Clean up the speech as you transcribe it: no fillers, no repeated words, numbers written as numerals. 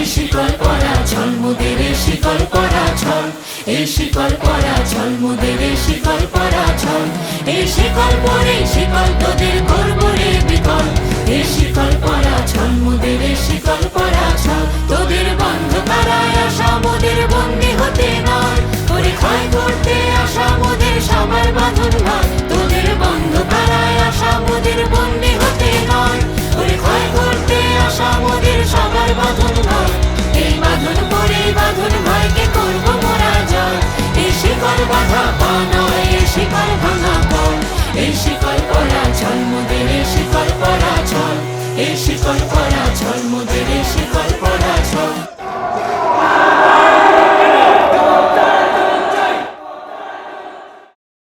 এই শিকল পরা ছল মোদের শিকল পরা ছল এই শিকল পরা ছল মোদের শিকল পরা ছল এই শিকল পরে শিকল তোদের করবো রে বিকল এই শিকল পরা ছল মোদের শিকল পরা ছল তোদের বন্ধ কারায় আসা মোদের বন্দি হতে নয় ওরে ক্ষয় করতে আসা মোদের সবার বাঁধন নয় তোদের বন্ধ কারায় আসা মোদের বন্দি হতে নয় ওরে ক্ষয় করতে আসা মোদের সবার বাঁধন নয় এই বাঁধন পরে বাঁধন ভয়কে করবো মোরা জয় এই শিকল বাঁধা পা নয় এই শিকল ভাঙা পর এই শিকল পরা ছল মোদের শিকল পরা ছল এই শিকল পরা ছল মোদের